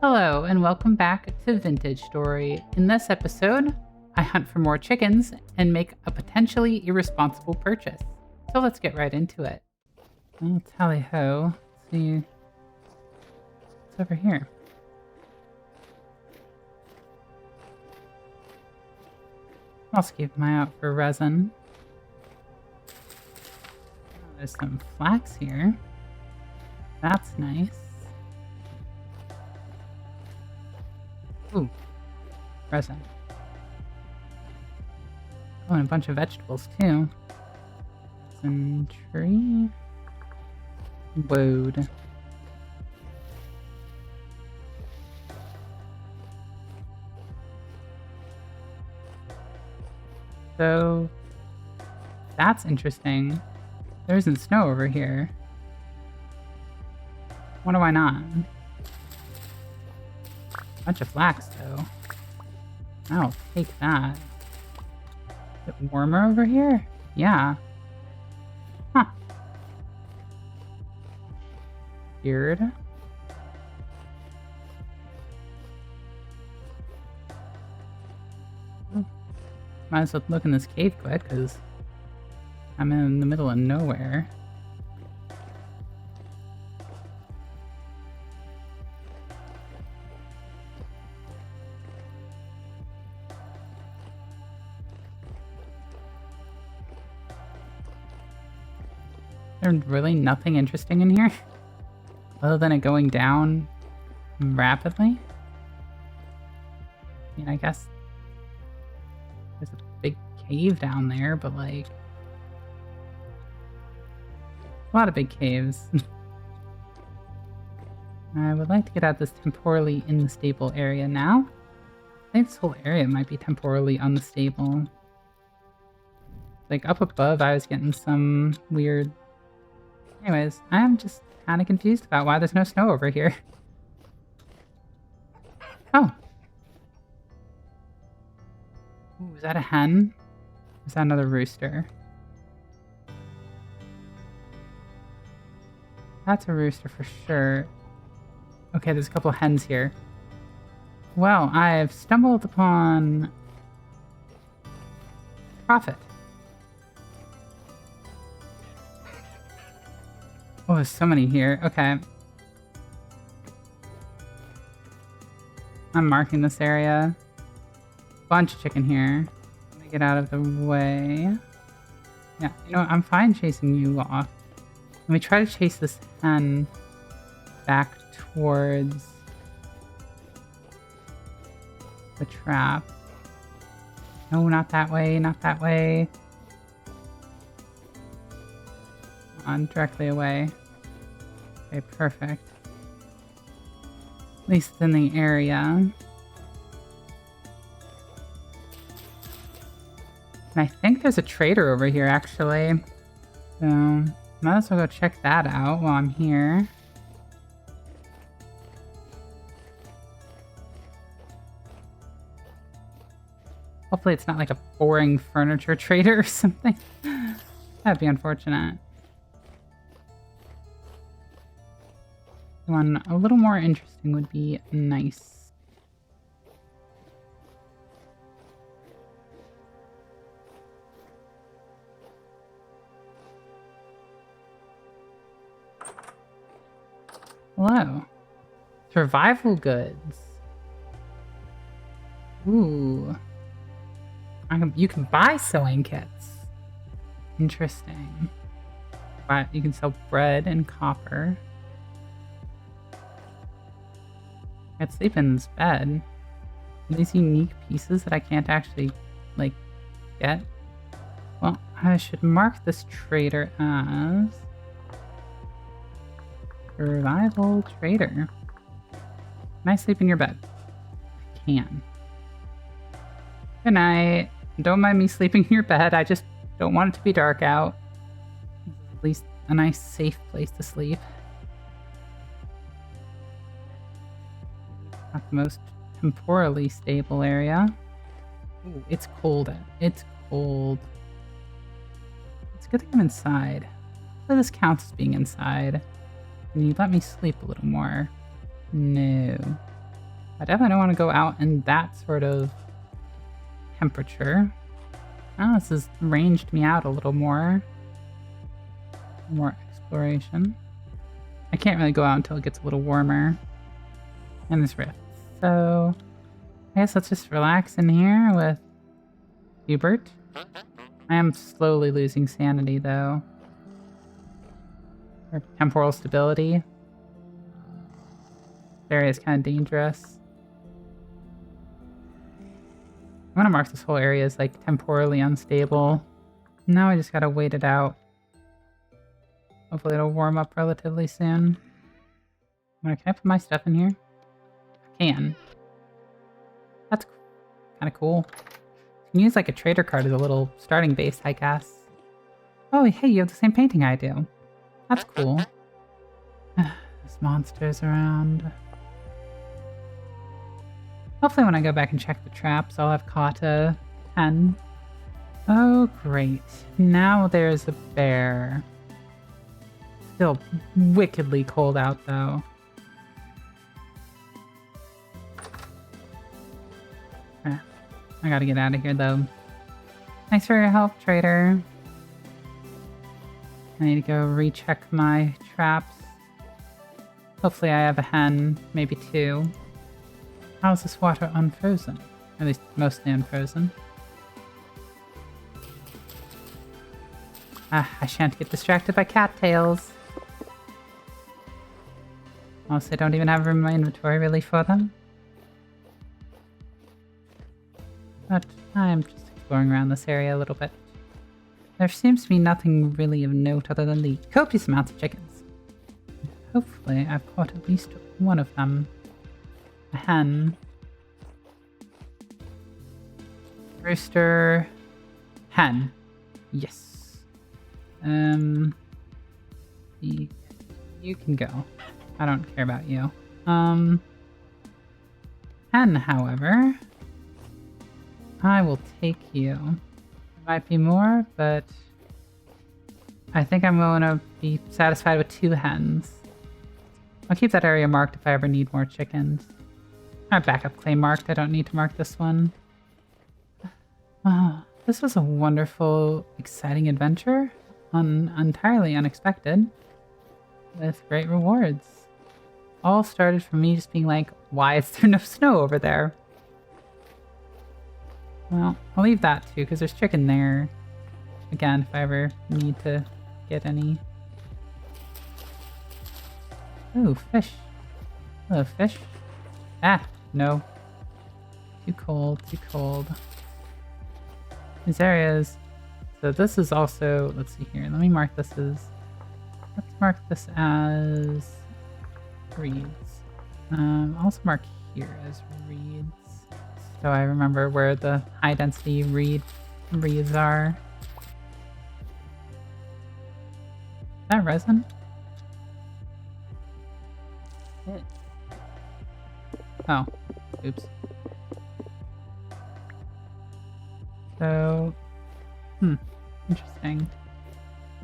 Hello, and welcome back to Vintage Story. In this episode, I hunt for more chickens and make a potentially irresponsible purchase. So let's get right into it. Well, tally ho. Let's see what's over here. I'll also keep my eye out for resin. Oh, there's some flax here. That's nice. Ooh, resin. Oh, and a bunch of vegetables too. Some tree. Wood. So, that's interesting. There isn't snow over here. Wonder why not? Bunch of flax, though. I'll take that. Is it warmer over here? Yeah. Huh. Weird. Might as well look in this cave quick, because I'm in the middle of nowhere. There's really nothing interesting in here, other than it going down rapidly. I mean, I guess there's a big cave down there, but like, a lot of big caves. I would like to get out this temporarily unstable area now. I think this whole area might be temporarily unstable. Like, up above, I was getting some weird... Anyways, I'm just kind of confused about why there's no snow over here. Oh. Ooh, is that a hen? Or is that another rooster? That's a rooster for sure. Okay, there's a couple of hens here. Well, I've stumbled upon... profit. Oh, there's so many here. Okay. I'm marking this area. Bunch of chicken here. Let me get out of the way. Yeah, you know what? I'm fine chasing you off. Let me try to chase this hen back towards the trap. No, not that way, not that way. On directly away. Okay, perfect. At least in the area. And I think there's a trader over here, actually. So, might as well go check that out while I'm here. Hopefully it's not like a boring furniture trader or something. That'd be unfortunate. One a little more interesting would be nice. Hello. Survival goods. Ooh. You can buy sewing kits. Interesting. But you can sell bread and copper. I could sleep in this bed. Are these unique pieces that I can't actually, like, get? Well, I should mark this trader as... Survival trader. Can I sleep in your bed? I can. Good night. Don't mind me sleeping in your bed. I just don't want it to be dark out. At least a nice, safe place to sleep. Not the most temporally stable area. Ooh, it's cold. It's cold. It's a good thing I'm inside. So this counts as being inside. Can you let me sleep a little more? No. I definitely don't want to go out in that sort of temperature. Oh, this has ranged me out a little more. More exploration. I can't really go out until it gets a little warmer in this rift. So I guess let's just relax in here with Hubert. I am slowly losing sanity though. Or temporal stability. This area is kind of dangerous. I'm gonna mark this whole area as like temporally unstable. Now I just gotta wait it out. Hopefully it'll warm up relatively soon. Can I put my stuff in here? I can. That's kind of cool. You can use like a trader card as a little starting base, I guess. Oh, hey, you have the same painting I do. That's cool. There's monsters around. Hopefully when I go back and check the traps, I'll have caught a 10. Oh, great. Now there's a bear. Still wickedly cold out, though. I gotta get out of here, though. Thanks for your help, trader. I need to go recheck my traps. Hopefully I have a hen, maybe 2. How's this water unfrozen? At least mostly unfrozen. I shan't get distracted by cattails. Also, I don't even have room in my inventory really for them. But I'm just exploring around this area a little bit. There seems to be nothing really of note other than the copious amounts of chickens. Hopefully I've caught at least one of them. A hen. Rooster. Hen. Yes. You can go. I don't care about you. Hen, however, I will take you. Might be more, but I think I'm going to be satisfied with 2 hens. I'll keep that area marked if I ever need more chickens. My backup claim marked. I don't need to mark this one. This was a wonderful, exciting adventure. Entirely unexpected. With great rewards. All started from me just being like, why is there no snow over there? Well, I'll leave that too, because there's chicken there. Again, if I ever need to get any. Ooh, fish. Hello, fish. Ah, no. Too cold, too cold. These areas. So this is also, let's see here. Let me mark this as, let's mark this as reeds. I'll also mark here as reeds. So I remember where the high density reeds are. Is that resin? Oh, oops. So, interesting.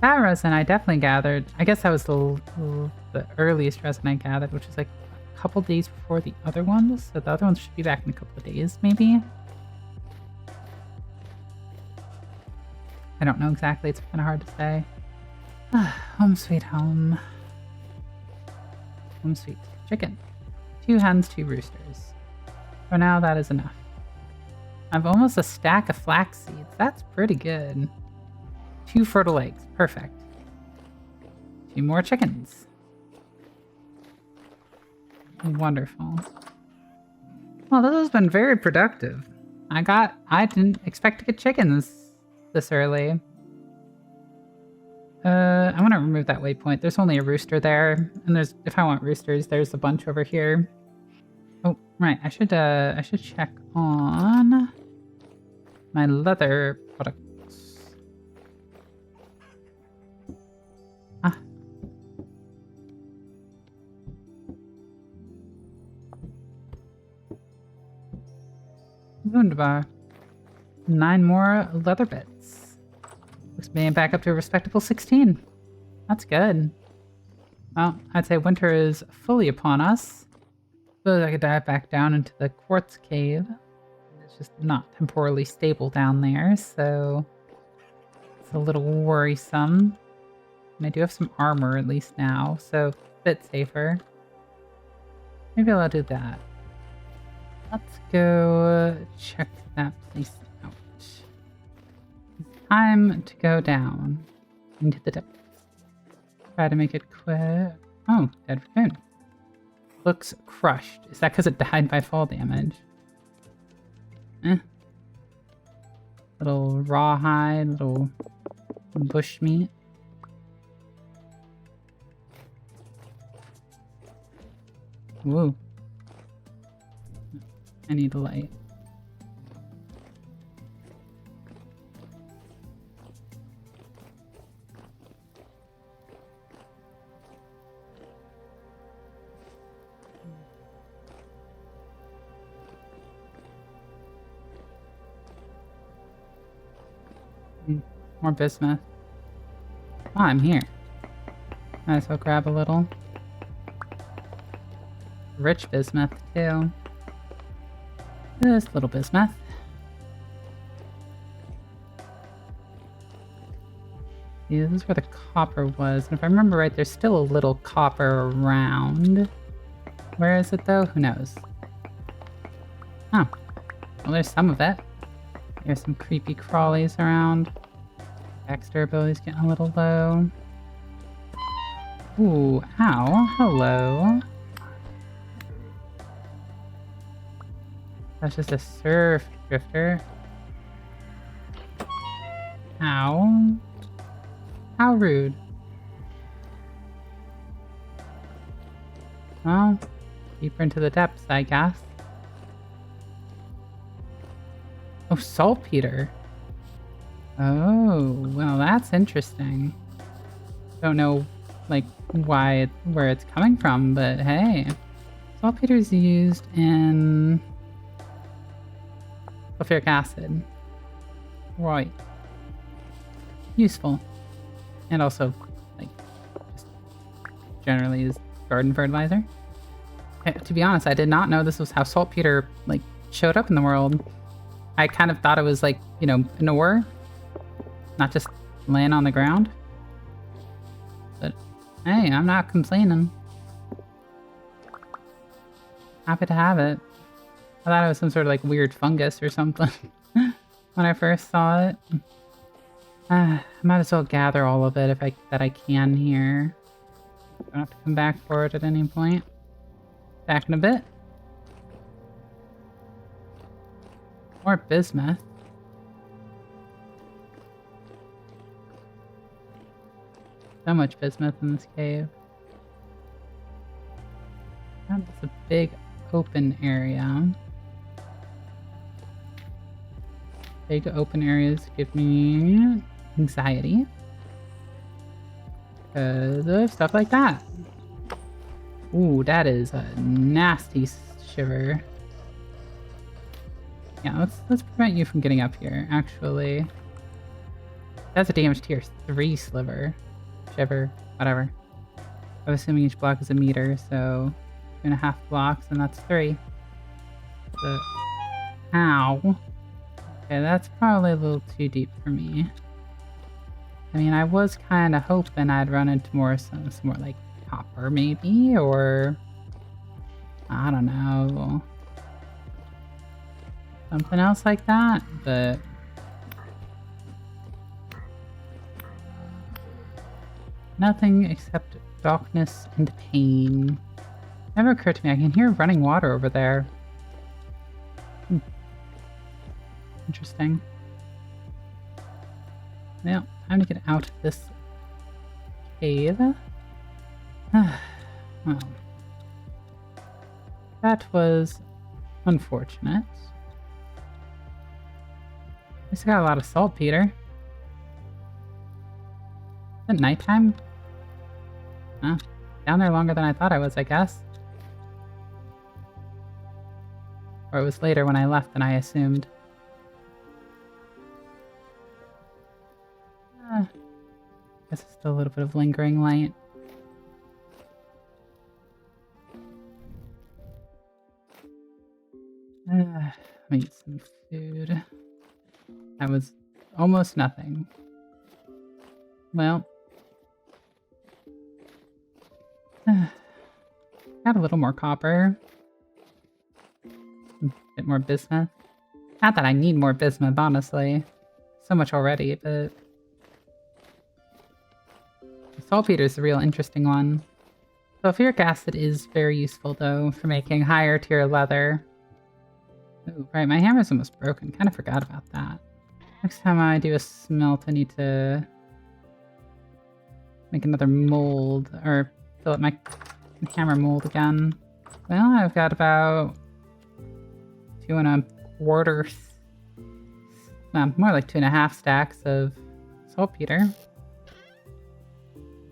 That resin I definitely gathered. I guess that was the earliest resin I gathered, which was like a couple days before the other ones. So the other ones should be back in a couple of days, maybe. I don't know exactly. It's kind of hard to say. Home sweet home. Home sweet chicken. 2 hens, 2 roosters. For now, that is enough. I've almost a stack of flax seeds. That's pretty good. 2 fertile eggs. Perfect. 2 more chickens. Wonderful. Well, this has been very productive. I didn't expect to get chickens this early. I want to remove that waypoint. There's only a rooster there, and if I want roosters, there's a bunch over here. Oh, right. I should check on my leather products. Wunderbar. 9 more leather bits. Looks me back up to a respectable 16. That's good. Well, I'd say winter is fully upon us. suppose I could dive back down into the quartz cave. It's just not temporally stable down there, so it's a little worrisome. And I do have some armor at least now, so a bit safer. Maybe I'll do that. Let's go check that place out. It's time to go down into the depths. Try to make it quick. Oh, dead raccoon. Looks crushed. Is that because it died by fall damage? Little rawhide, little bush meat. Woo. I need a light. More bismuth. Oh, I'm here. Might as well grab a little. Rich bismuth, too. Just little bismuth. Yeah, this is where the copper was. And if I remember right, there's still a little copper around. Where is it, though? Who knows? Oh. Well, there's some of it. There's some creepy crawlies around. Axe durability's getting a little low. Ooh, ow. Hello. That's just a surf drifter. Ow. How rude. Well, deeper into the depths, I guess. Oh, saltpeter. Oh, well, that's interesting. Don't know, like, where it's coming from, but hey. Saltpeter is used in sulfuric acid. Right. Useful. And also, like, just generally is garden fertilizer. To be honest, I did not know this was how saltpeter, like, showed up in the world. I kind of thought it was like, you know, an ore, not just laying on the ground. But hey, I'm not complaining. Happy to have it. I thought it was some sort of like weird fungus or something when I first saw it. I might as well gather all of it that I can here. Don't have to come back for it at any point. Back in a bit. More bismuth. So much bismuth in this cave. That's a big open area. Big open areas give me anxiety. Because of stuff like that. Ooh, that is a nasty shiver. Yeah, let's prevent you from getting up here, actually. That's a damage tier 3 sliver. Shiver, whatever. I'm assuming each block is a meter, so 2.5 blocks, and that's 3. So, ow. Okay, that's probably a little too deep for me. I mean, I was kind of hoping I'd run into some more like copper, maybe, or I don't know, something else like that, but nothing except darkness and pain. Never occurred to me I can hear running water over there. Interesting. Well, time to get out of this cave. Well, that was unfortunate. I just got a lot of saltpeter. Is it nighttime? Huh? Down there longer than I thought I was, I guess. Or it was later when I left than I assumed. Guess it's still a little bit of lingering light. Let me eat some food. That was almost nothing. Well, got a little more copper. A bit more bismuth. Not that I need more bismuth, honestly. So much already, but... the saltpeter is the real interesting one. Sulfuric acid is very useful, though, for making higher tier leather. Oh, right, my hammer's almost broken. Kind of forgot about that. Next time I do a smelt, I need to make another mold, or fill up my hammer mold again. Well, I've got about 2.25, more like 2.5 stacks of saltpeter.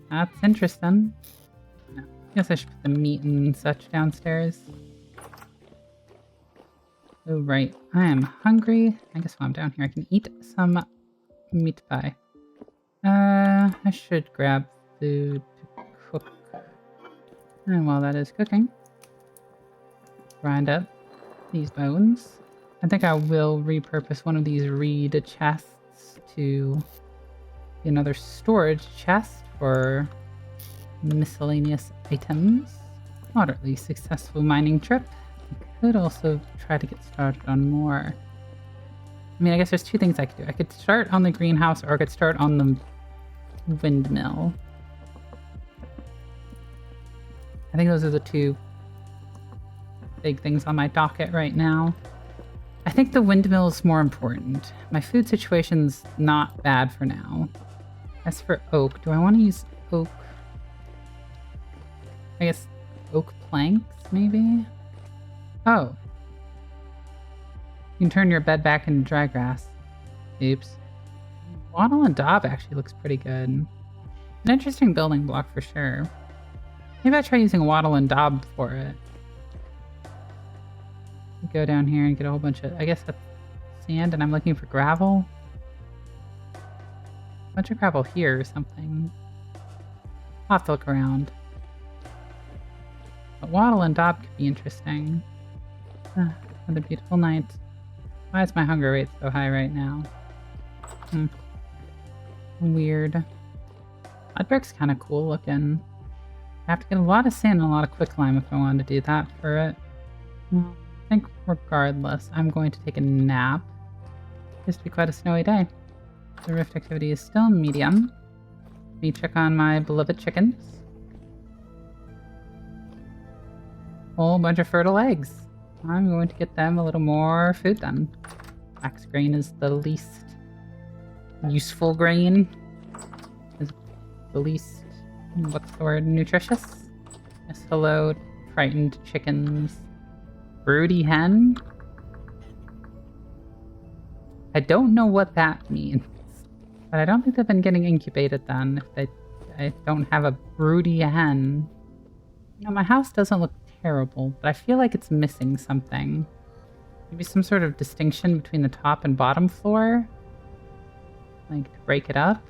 That's interesting. I guess I should put the meat and such downstairs. Oh, right. I am hungry. I guess while I'm down here, I can eat some meat pie. I should grab food to cook. And while that is cooking, grind up these bones. I think I will repurpose one of these reed chests to be another storage chest for miscellaneous items. Moderately successful mining trip. I could also try to get started on more. I mean, I guess there's two things I could do. I could start on the greenhouse, or I could start on the windmill. I think those are the two big things on my docket right now. I think the windmill is more important. My food situation's not bad for now. As for oak, do I want to use oak? I guess oak planks, maybe? Oh. You can turn your bed back into dry grass. Oops. Wattle and daub actually looks pretty good. An interesting building block for sure. Maybe I try using wattle and daub for it. Go down here and get a whole bunch of, I guess that's sand, and I'm looking for gravel. A bunch of gravel here or something. I'll have to look around. But wattle and daub could be interesting. What a beautiful night. Why is my hunger rate so high right now? Weird. Mudbrick's kind of cool looking. I have to get a lot of sand and a lot of quicklime if I wanted to do that for it. Well, I think regardless, I'm going to take a nap. It's to be quite a snowy day. The rift activity is still medium. Let me check on my beloved chickens. Whole bunch of fertile eggs. I'm going to get them a little more food then. Flax grain is the least useful grain. Is the least, what's the word, nutritious? Yes, hello, frightened chickens. Broody hen? I don't know what that means. But I don't think they've been getting incubated then, if I don't have a broody hen. You know, my house doesn't look terrible, but I feel like it's missing something. Maybe some sort of distinction between the top and bottom floor? Like, to break it up?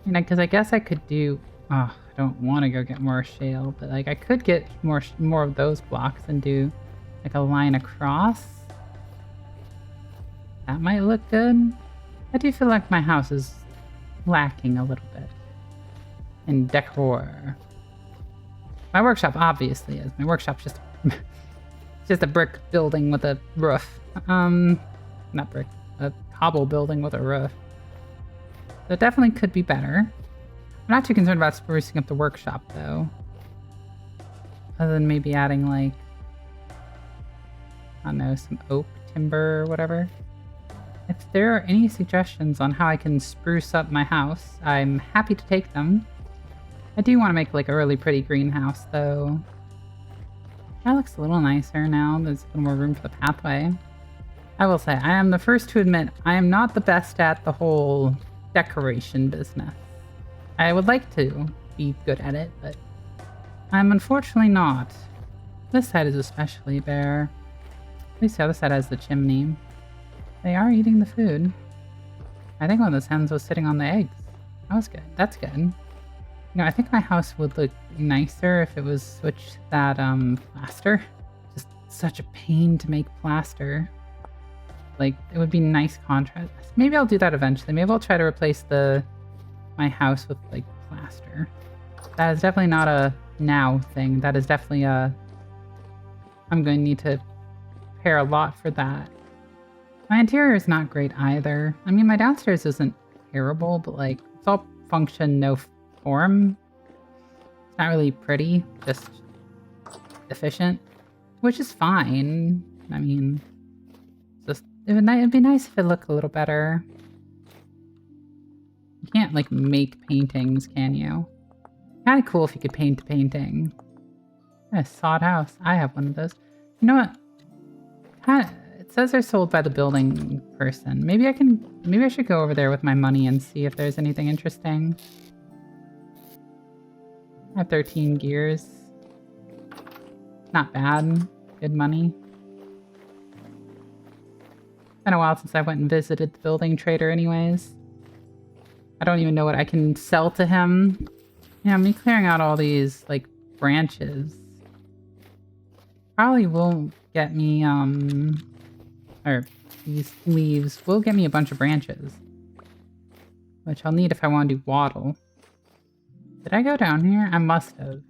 You know, because I guess I could do... Oh, I don't want to go get more shale, but like, I could get more of those blocks and do like a line across. That might look good. I do feel like my house is lacking a little bit in decor. My workshop obviously is. My workshop's just just a brick building with a roof. Not brick, a cobble building with a roof. So it definitely could be better. I'm not too concerned about sprucing up the workshop though. Other than maybe adding like, I don't know, some oak, timber, or whatever. If there are any suggestions on how I can spruce up my house, I'm happy to take them. I do want to make like a really pretty greenhouse though. That looks a little nicer now. There's a little more room for the pathway. I will say, I am the first to admit I am not the best at the whole decoration business. I would like to be good at it, but I'm unfortunately not. This side is especially bare. At least the other side has the chimney. They are eating the food. I think one of those hens was sitting on the eggs. That was good. That's good. You know, I think my house would look nicer if it was switched that, faster. Just such a pain to make plaster. Like, it would be nice contrast. Maybe I'll do that eventually. Maybe I'll try to replace my house with, like, plaster. That is definitely not a now thing. That is definitely a... I'm going to need to prepare a lot for that. My interior is not great either. I mean, my downstairs isn't terrible, but, like, it's all function, no form. It's not really pretty, just efficient, which is fine. I mean, just it'd be nice if it looked a little better. You can't, like, make paintings, can you? Kind of cool if you could paint a painting. A sod house. I have one of those. You know what? It says they're sold by the building person. Maybe I should go over there with my money and see if there's anything interesting. I have 13 gears. Not bad. Good money. Been a while since I went and visited the building trader anyways. I don't even know what I can sell to him. Yeah, me clearing out all these, like, branches probably won't get me, or these leaves will get me a bunch of branches, which I'll need if I want to do wattle. Did I go down here? I must have.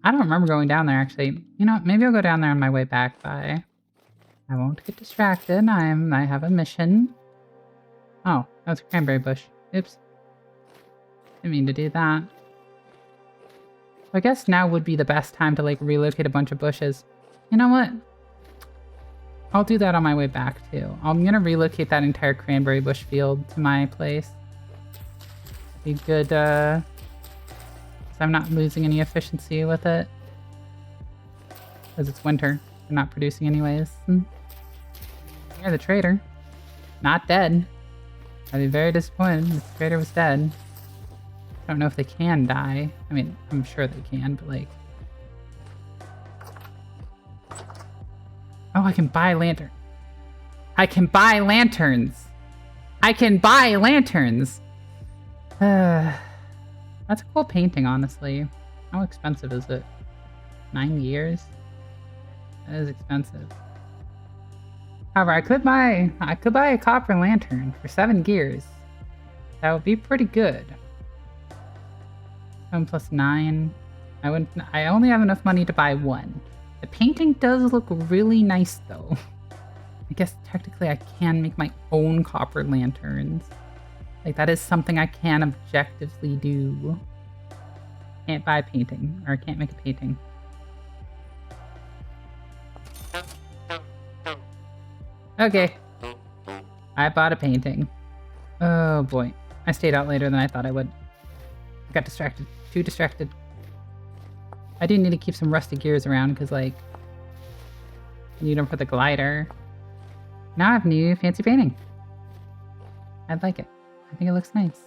I don't remember going down there, actually. You know, maybe I'll go down there on my way back. Bye. I won't get distracted. I have a mission. Oh, that was a cranberry bush. Oops. Didn't mean to do that. I guess now would be the best time to, like, relocate a bunch of bushes. You know what? I'll do that on my way back, too. I'm gonna relocate that entire cranberry bush field to my place. Be good, so I'm not losing any efficiency with it. Because it's winter. I'm not producing anyways. You're the trader. Not dead. I'd be very disappointed if the trader was dead. I don't know if they can die. I mean, I'm sure they can, but, like... Oh, I can buy lantern. I can buy lanterns! I can buy lanterns! That's a cool painting, honestly. How expensive is it? 9 years? That is expensive. However, I could buy a copper lantern for 7 gears. That would be pretty good. 7 plus 9. I only have enough money to buy 1. The painting does look really nice, though. I guess technically I can make my own copper lanterns. Like, that is something I can objectively do. Can't buy a painting, or I can't make a painting. Okay. I bought a painting. Oh boy. I stayed out later than I thought I would. I got distracted. Too distracted. I do need to keep some rusty gears around, because, like, I need them for the glider. Now I have new fancy painting. I like it. I think it looks nice.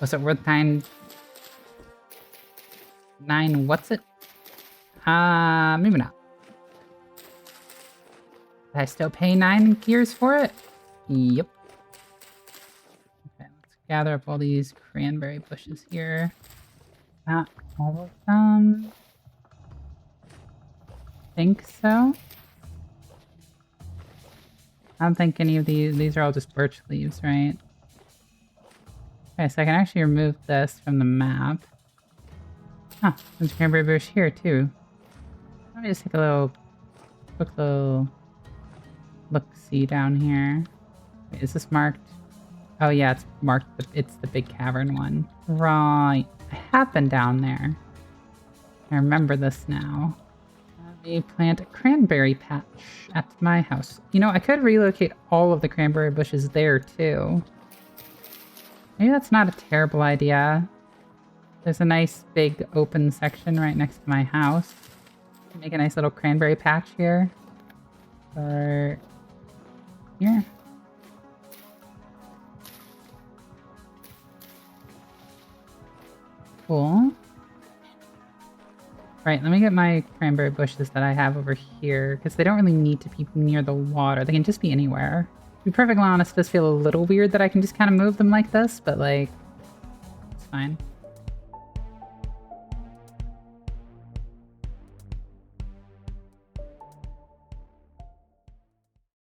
Was it worth 9 what's it? Maybe not. Did I still pay 9 gears for it? Yep. Okay, let's gather up all these cranberry bushes here. Not all of them. Think so. I don't think any of these are all just birch leaves, right? Okay, so I can actually remove this from the map. Oh, there's a cranberry bush here too. Let me just take a quick little look-see down here. Wait, is this marked? Oh yeah, it's marked. It's the big cavern one. Right. I have been down there. I remember this now. Let me plant a cranberry patch at my house. You know, I could relocate all of the cranberry bushes there too. Maybe that's not a terrible idea. There's a nice big open section right next to my house. Make a nice little cranberry patch here. Or here. Cool. Right, let me get my cranberry bushes that I have over here, because they don't really need to be near the water. They can just be anywhere. To be perfectly honest, it does feel a little weird that I can just kind of move them like this, but, like, it's fine.